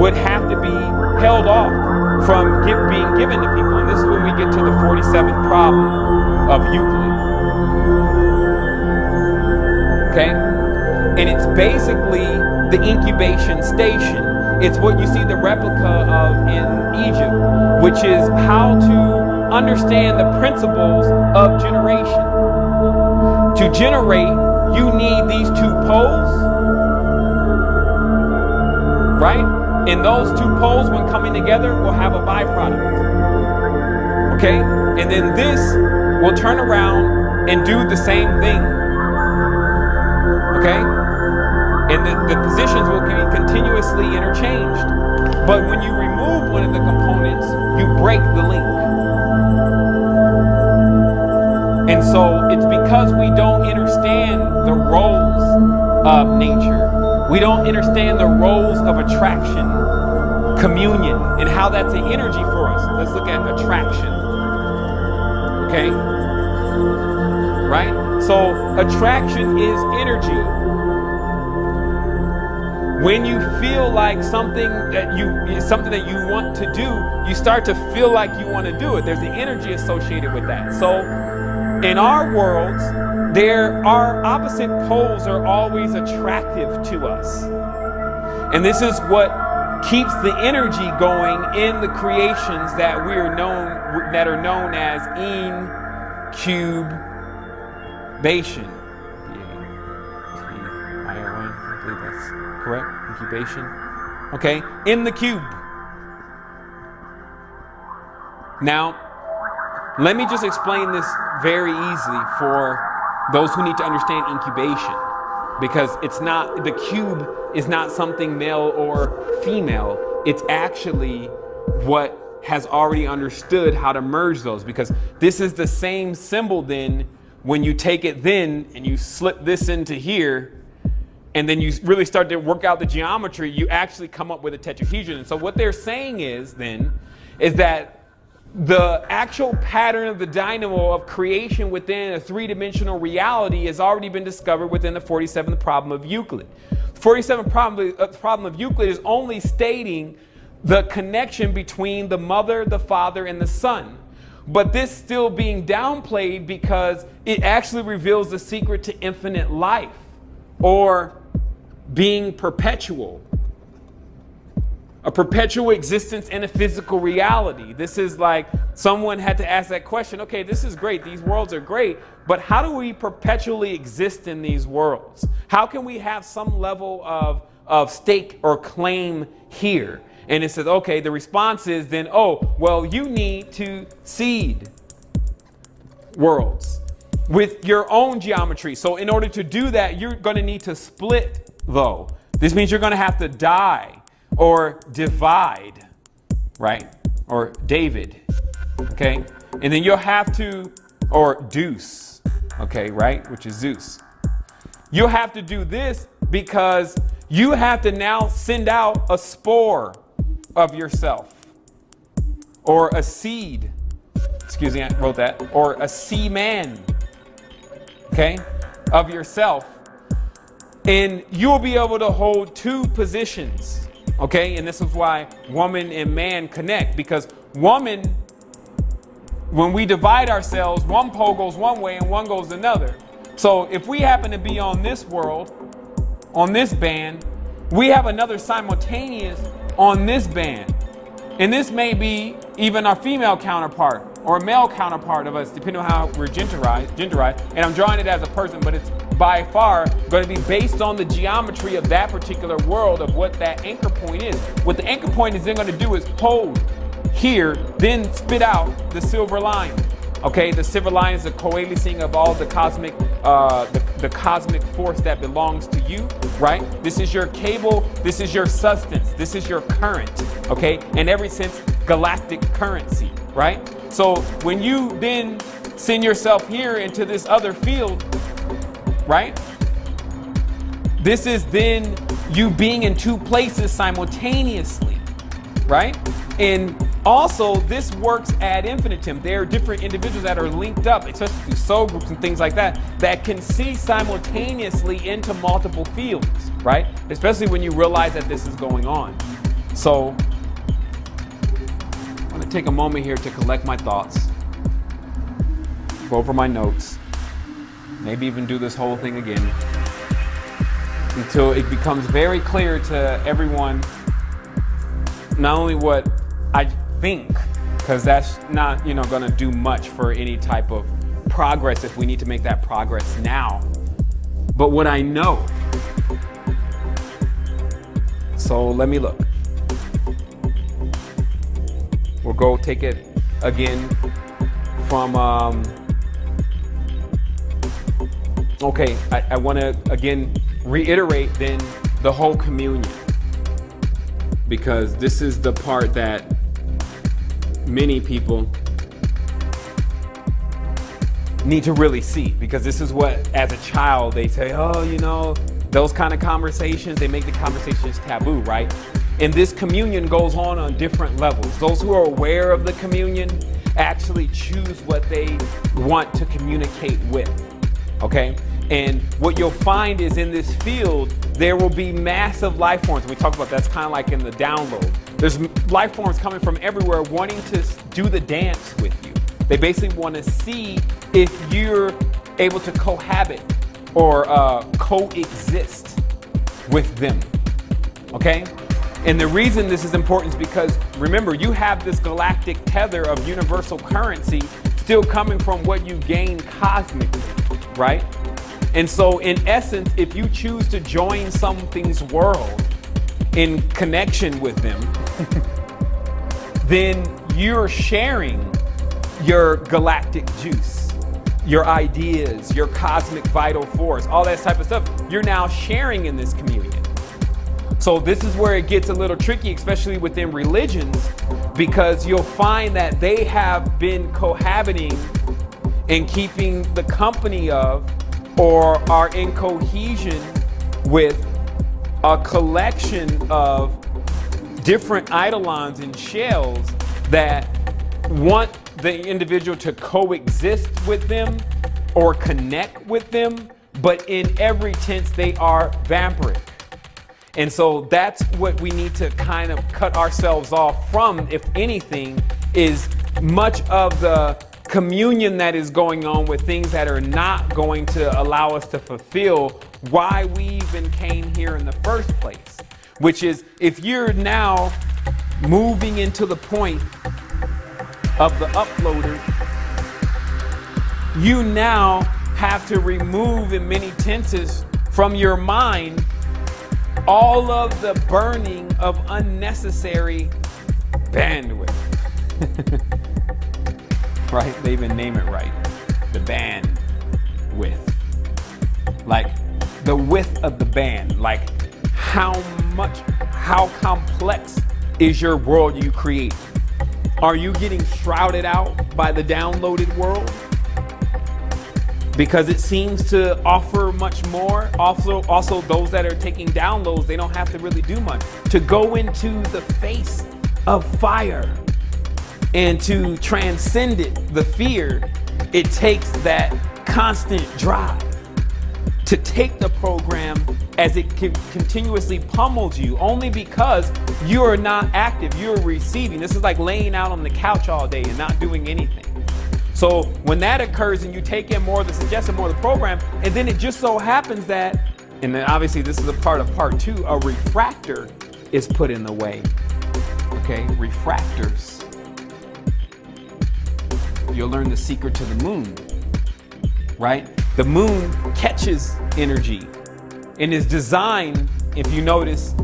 would have to be held off from being given to people. And this is when we get to the 47th problem of Euclid. Okay? And it's basically the incubation station. It's what you see the replica of in Egypt, which is how to understand the principles of generation. To generate, you need these two poles, right? And those two poles, when coming together, will have a byproduct. Okay? And then this will turn around and do the same thing. Okay? And the positions will be continuously interchanged. But when you remove one of the components, you break the link. And so it's because we don't understand the roles of nature. We don't understand the roles of attraction, communion, and how that's an energy for us. Let's look at attraction. Okay? Right? So attraction is energy. When you feel like something that you want to do, you start to feel like you want to do it. There's an energy associated with that. So in our worlds, our opposite poles are always attractive to us. And this is what keeps the energy going in the creations that are known as incubation. I believe that's correct. Incubation. Okay, in the cube. Now, let me just explain this very easily for those who need to understand incubation, because the cube is not something male or female. It's actually what has already understood how to merge those, because this is the same symbol then when you take it then and you slip this into here, and then you really start to work out the geometry, you actually come up with a tetrahedron. And so what they're saying is that the actual pattern of the dynamo of creation within a three-dimensional reality has already been discovered within the 47th problem of Euclid. The 47th problem of Euclid is only stating the connection between the mother, the father, and the son. But this still being downplayed because it actually reveals the secret to infinite life, or being perpetual. A perpetual existence in a physical reality. This is like someone had to ask that question. Okay, this is great. These worlds are great. But how do we perpetually exist in these worlds? How can we have some level of stake or claim here? And it says, okay, the response is then, oh, well, you need to seed worlds with your own geometry. So in order to do that, you're going to need to split, though. This means you're going to have to die. Or divide, right? Or David, okay? And then you'll have to, or Deuce, okay, right? Which is Zeus. You'll have to do this because you have to now send out a spore of yourself, or a seed, excuse me, I wrote that, or a seaman, okay, of yourself. And you'll be able to hold two positions. Okay, and this is why woman and man connect, because woman, when we divide ourselves, one pole goes one way and one goes another. So if we happen to be on this world, on this band, we have another simultaneous on this band. And this may be even our female counterpart or a male counterpart of us, depending on how we're genderized. And I'm drawing it as a person, but it's by far going to be based on the geometry of that particular world of what that anchor point is. What the anchor point is then going to do is hold here, then spit out the silver line. Okay, the silver line is the coalescing of all the cosmic force that belongs to you, right? This is your cable, this is your substance, this is your current, okay? In every sense, galactic currency, right? So when you then send yourself here into this other field, right? This is then you being in two places simultaneously, right? And also, this works ad infinitum. There are different individuals that are linked up, especially through soul groups and things like that, that can see simultaneously into multiple fields, right? Especially when you realize that this is going on. So, I'm going to take a moment here to collect my thoughts, go over my notes, maybe even do this whole thing again, until it becomes very clear to everyone not only what I think, because that's not, going to do much for any type of progress if we need to make that progress now, but what I know. So let me look. We'll go take it again from, okay, I want to again reiterate then the whole communion, because this is the part that many people need to really see, because this is what, as a child, they say, oh, those kind of conversations, they make the conversations taboo, right? And this communion goes on different levels. Those who are aware of the communion actually choose what they want to communicate with, okay? And what you'll find is in this field, there will be massive life forms. We talk about that's kind of like in the download. There's life forms coming from everywhere wanting to do the dance with you. They basically want to see if you're able to cohabit or coexist with them, okay? And the reason this is important is because, remember, you have this galactic tether of universal currency still coming from what you gain cosmically, right? And so in essence, if you choose to join something's world in connection with them, then you're sharing your galactic juice, your ideas, your cosmic vital force, all that type of stuff. You're now sharing in this communion. So this is where it gets a little tricky, especially within religions, because you'll find that they have been cohabiting and keeping the company of, or are in cohesion with, a collection of different eidolons and shells that want the individual to coexist with them or connect with them, but in every tense they are vampiric. And so that's what we need to kind of cut ourselves off from, if anything, is much of the communion that is going on with things that are not going to allow us to fulfill why we even came here in the first place. Which is, if you're now moving into the point of the uploader, you now have to remove, in many tenses, from your mind all of the burning of unnecessary bandwidth. Right? They even name it right. The bandwidth. Like the width of the band. Like how complex is your world you create? Are you getting shrouded out by the downloaded world? Because it seems to offer much more. Also, those that are taking downloads, they don't have to really do much. To go into the face of fire and to transcend it, the fear, it takes that constant drive to take the program as it continuously pummels you, only because you are not active, you're receiving. This is like laying out on the couch all day and not doing anything. So when that occurs and you take in more of the suggestion, more of the program, and then it just so happens that, and then obviously this is a part of part 2, a refractor is put in the way. Okay, refractors. You'll learn the secret to the moon, right? The moon catches energy and is designed, if you notice,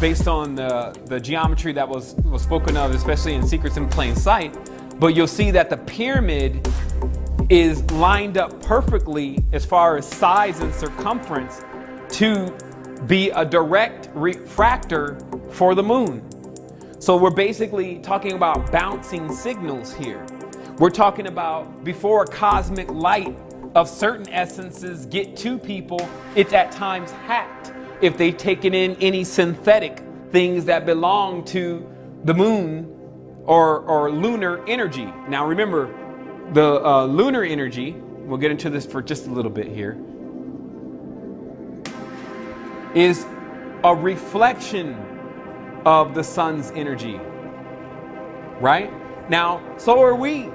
based on the geometry that was spoken of, especially in Secrets in Plain Sight. But you'll see that the pyramid is lined up perfectly as far as size and circumference to be a direct refractor for the moon. So we're basically talking about bouncing signals here. We're talking about before a cosmic light of certain essences get to people, it's at times hacked if they've taken in any synthetic things that belong to the moon or lunar energy. Now remember, the lunar energy, we'll get into this for just a little bit here, is a reflection of the sun's energy, right? Now, so are we,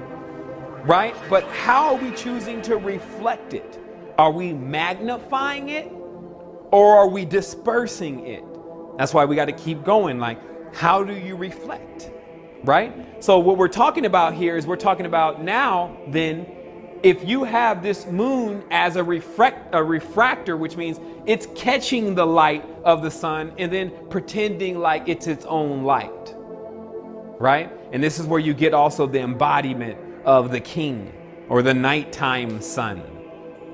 right? But how are we choosing to reflect it? Are we magnifying it or are we dispersing it? That's why we got to keep going. Like, how do you reflect, right? So what we're talking about here is we're talking about now then, if you have this moon as a refractor, which means it's catching the light of the sun and then pretending like it's its own light, right? And this is where you get also the embodiment of the king or the nighttime sun.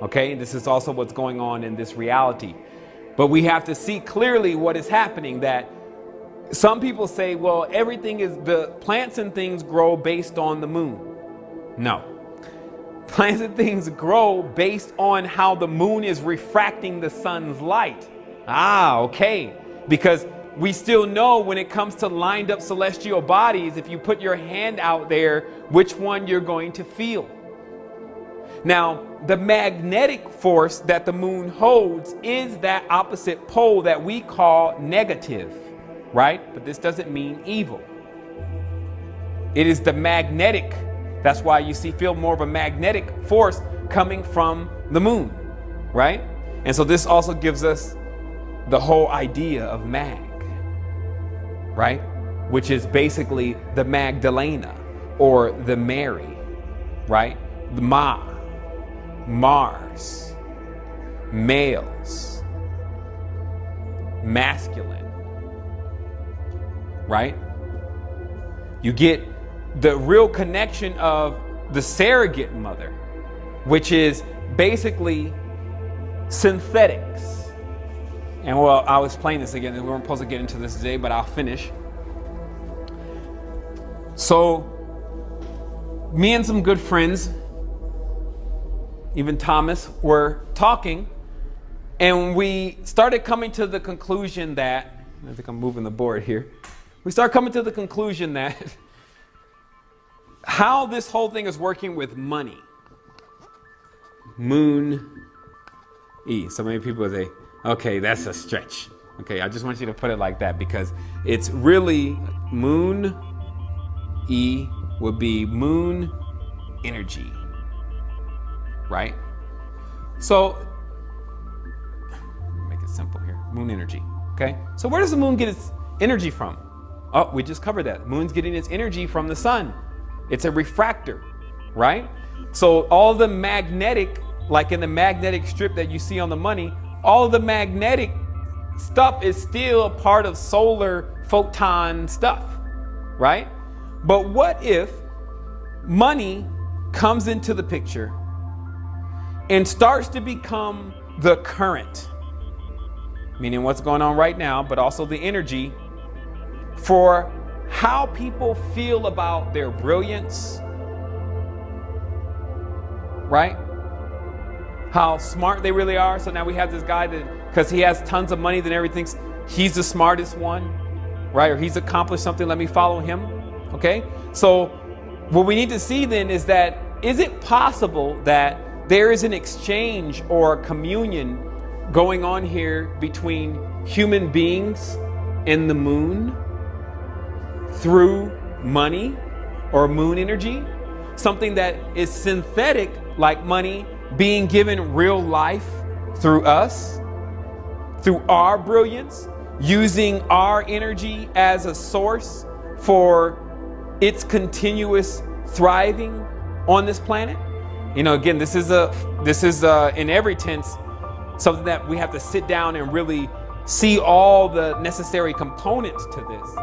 Okay, this is also what's going on in this reality. But we have to see clearly what is happening, that some people say, well, everything is, the plants and things grow based on the moon. No. Plants and things grow based on how the moon is refracting the sun's light. Ah, okay. Because we still know when it comes to lined up celestial bodies, if you put your hand out there, which one you're going to feel. Now, the magnetic force that the moon holds is that opposite pole that we call negative, right? But this doesn't mean evil. It is the magnetic. That's why you feel more of a magnetic force coming from the moon, right? And so this also gives us the whole idea of mag, right? Which is basically the Magdalena or the Mary, right? The Mars, males, masculine, right? You get the real connection of the surrogate mother, which is basically synthetics. And well, I'll explain this again. We weren't supposed to get into this today, but I'll finish. So, me and some good friends, even Thomas, were talking, and we started coming to the conclusion that, I think I'm moving the board here. We started coming to the conclusion that how this whole thing is working with money. Moon E. So many people say, okay, that's a stretch. Okay, I just want you to put it like that because it's really moon E would be moon energy, right? So, make it simple here. Moon energy, okay? So where does the moon get its energy from? Oh, we just covered that. Moon's getting its energy from the sun. It's a refractor, right? So all the magnetic, like in the magnetic strip that you see on the money, all of the magnetic stuff is still a part of solar photon stuff, right? But what if money comes into the picture and starts to become the current, meaning what's going on right now, but also the energy for how people feel about their brilliance, right? How smart they really are. So now we have this guy that, because he has tons of money, then everything thinks he's the smartest one, right? Or he's accomplished something, let me follow him, okay? So what we need to see then is that, is it possible that there is an exchange or communion going on here between human beings and the moon through money or moon energy? Something that is synthetic, like money, being given real life through us, through our brilliance, using our energy as a source for its continuous thriving on this planet. You know, again, this is in every tense something that we have to sit down and really see all the necessary components to this.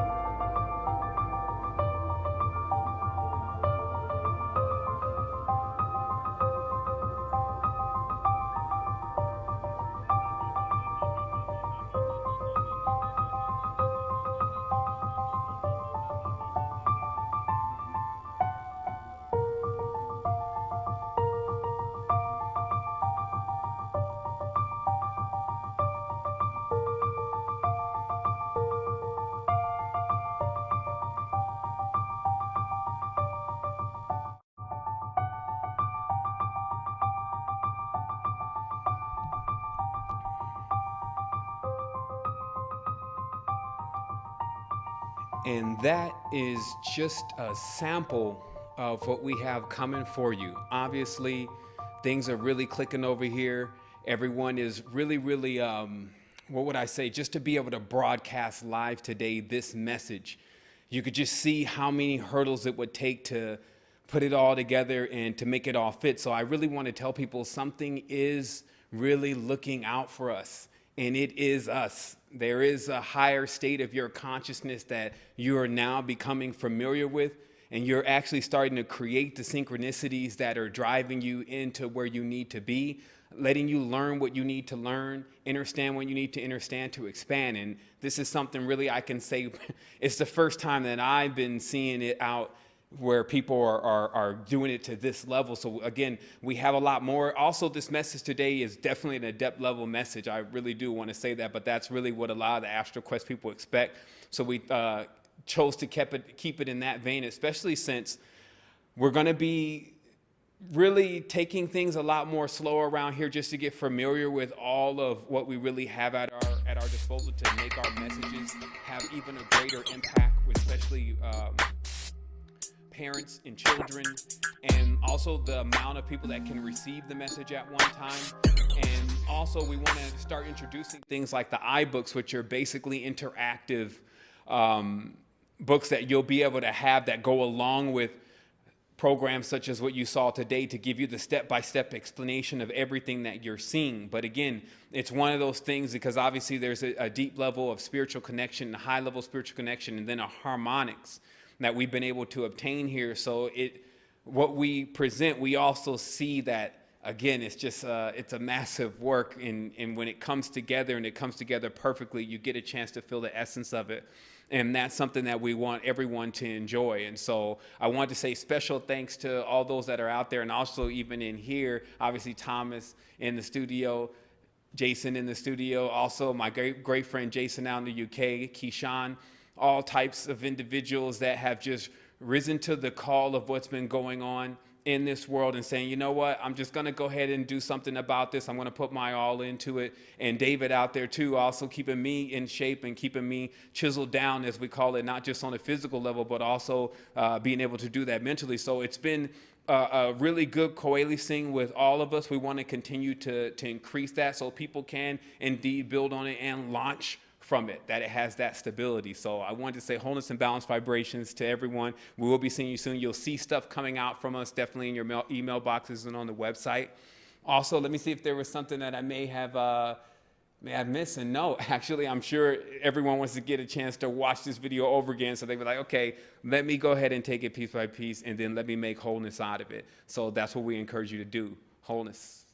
And that is just a sample of what we have coming for you. Obviously, things are really clicking over here. Everyone is really, what would I say, just to be able to broadcast live today this message. You could just see how many hurdles it would take to put it all together and to make it all fit. So I really want to tell people something is really looking out for us, and it is us. There is a higher state of your consciousness that you are now becoming familiar with, and you're actually starting to create the synchronicities that are driving you into where you need to be, letting you learn what you need to learn, understand what you need to understand to expand. And this is something really I can say it's the first time that I've been seeing it out where people are doing it to this level. So again, we have a lot more. Also, this message today is definitely an adept level message. I really do want to say that, but that's really what a lot of the Astral Quest people expect. So we chose to keep it in that vein, especially since we're going to be really taking things a lot more slow around here just to get familiar with all of what we really have at our disposal to make our messages have even a greater impact, with especially parents and children, and also the amount of people that can receive the message at one time. And also we want to start introducing things like the iBooks, which are basically interactive books that you'll be able to have that go along with programs such as what you saw today, to give you the step-by-step explanation of everything that you're seeing. But again, it's one of those things because obviously there's a deep level of spiritual connection, a high level of spiritual connection, and then a harmonics that we've been able to obtain here. So what we present, we also see that, again, it's just it's a massive work, and when it comes together and it comes together perfectly, you get a chance to feel the essence of it. And that's something that we want everyone to enjoy. And so I want to say special thanks to all those that are out there, and also even in here, obviously Thomas in the studio, Jason in the studio, also my great friend Jason out in the UK, Keyshawn, all types of individuals that have just risen to the call of what's been going on in this world and saying, you know what, I'm just going to go ahead and do something about this. I'm going to put my all into it. And David out there too, also keeping me in shape and keeping me chiseled down, as we call it, not just on a physical level, but also being able to do that mentally. So it's been a really good coalescing with all of us. We want to continue to increase that so people can indeed build on it and launch from it, that it has that stability. So I wanted to say wholeness and balance vibrations to everyone. We will be seeing you soon. You'll see stuff coming out from us definitely in your email boxes and on the website. Also, let me see if there was something that I may have missed. And no, actually, I'm sure everyone wants to get a chance to watch this video over again. So they were like, okay, let me go ahead and take it piece by piece, and then let me make wholeness out of it. So that's what we encourage you to do, wholeness.